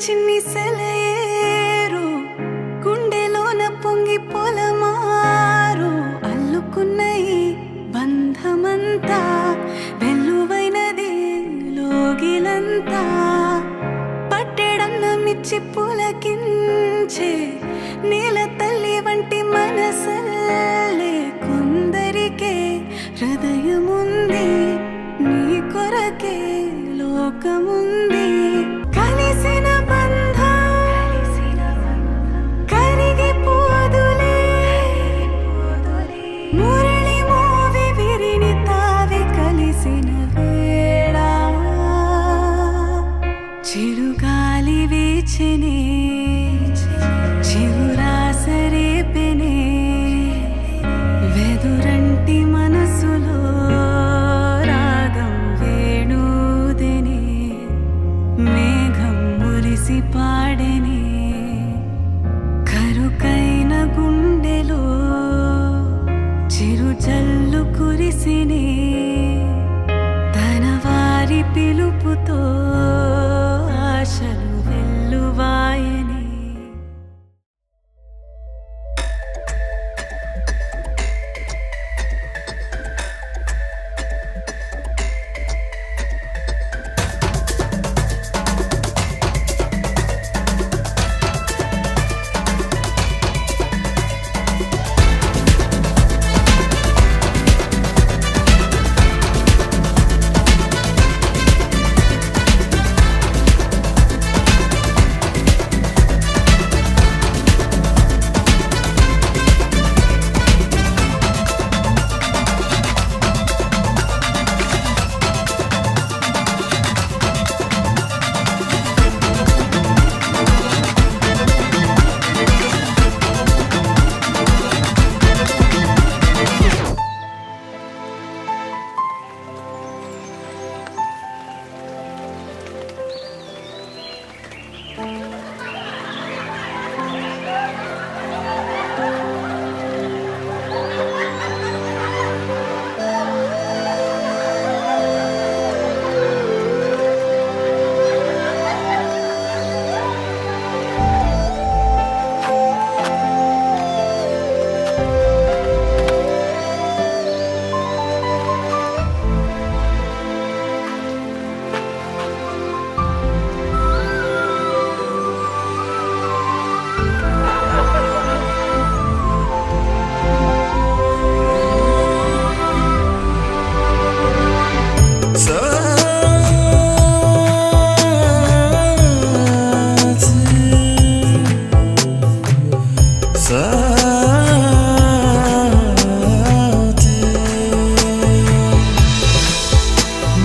చిన్ని సెలయేరు గుండెలోన పొంగి పొలమారు అల్లుకున్న ఈ బంధమంతా వెల్లువైనది లోగిలంతా పట్టెడన్నమిచ్చి పులకించే నేల తల్లి వంటి మనసల్లే కొందరికే హృదయముంది నీ కొరకే లోకముంది కలిసిన బంధం కరిగిపోదులే మురళి మోవి విరిని తావి కలిసిన వేళ చిరుగాలి వీచెనే చివురాసరేపెనే వెదురంటి మనసులో రాగం వేణుదెనే మేఘం మురిసి పాడెనే కరుకైన గుండెలో చిరు జల్లు కురిసినే తన వారి పిలుపుతో ఆశలు వెల్లువాయనే.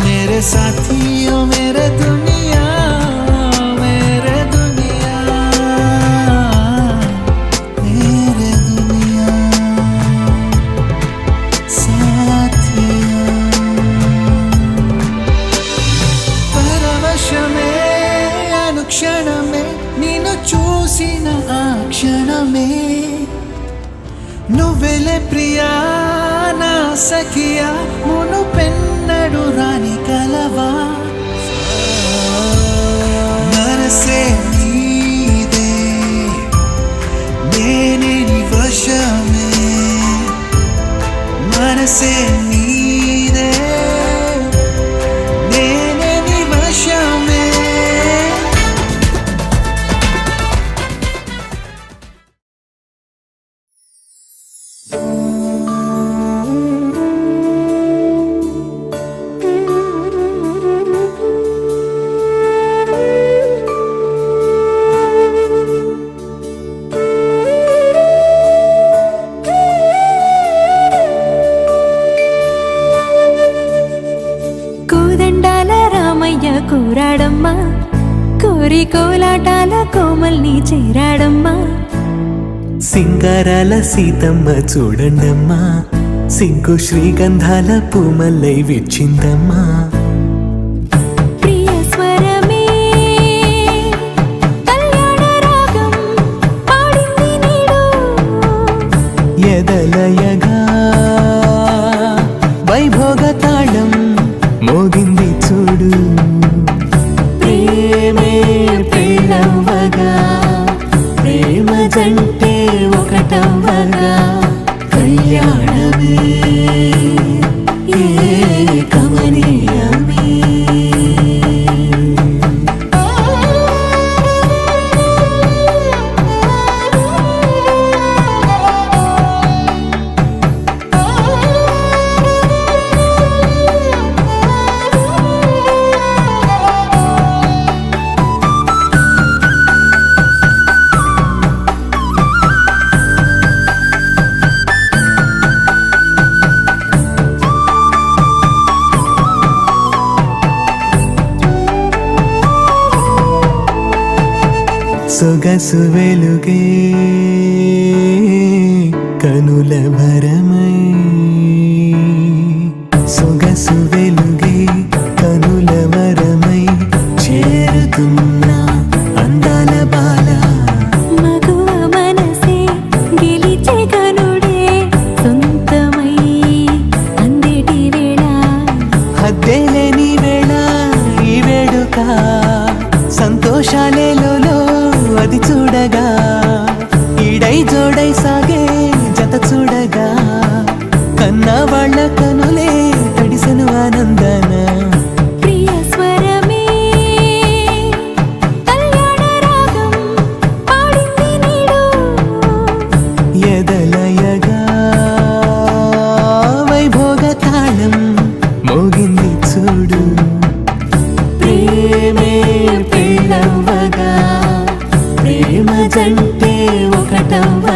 मेरे साथियों मेरे दुनिया मेरे दुनिया मेरे दुनिया साथियों परवशमे अनुक्षणमे నిన్ను చూసిన ఆ క్షణమే నువ్వెలే ప్రియా నా సఖియా మును పెన్నడు రాని కలవా మనసే నీదే నేనే నీ వశమే మనసే నీదే నేనే నీ వశమే. కోరాడమ్మా కోరి కోలాటాల కోమల్ని చేరాడమ్మా సింగారాల సీతమ్మ చూడండమ్మా సింకు శ్రీగంధాల పూమల్లై విచ్చిందమ్మా ప్రియ స్వరమే కళ్యాణ రాగం పాడింది నీడు ఎదలయగా వైభోగ తాళం మోగింది చూడు ప్రేమే ప్రేమ సొగసు వెలుగే కనుల భరమై, సొగసు వెలుగే కనుల వరమై చేరుతున్నా అందాల బాల. మగువ మనసే గెలిచే కనుడే సొంతమై అందేటి వేళ. హద్దేలేని వేళ ఈ వేడుక, సంతోషాలేలో అది చూడగా, ఈడై జోడై సాగే జత చూడగా, కన్నా వాళ్ళ కనులే తడిసెను ఆనందన. ప్రియ స్వరమే కళ్యాణ రాగం పాడింది నీడు. ఎదలయగా వైభోగ తాళం మోగింది చూడు. ప్రేమే పెళ్ళవ్వగా, ప్రేమ జంటే ఒకటవ్వ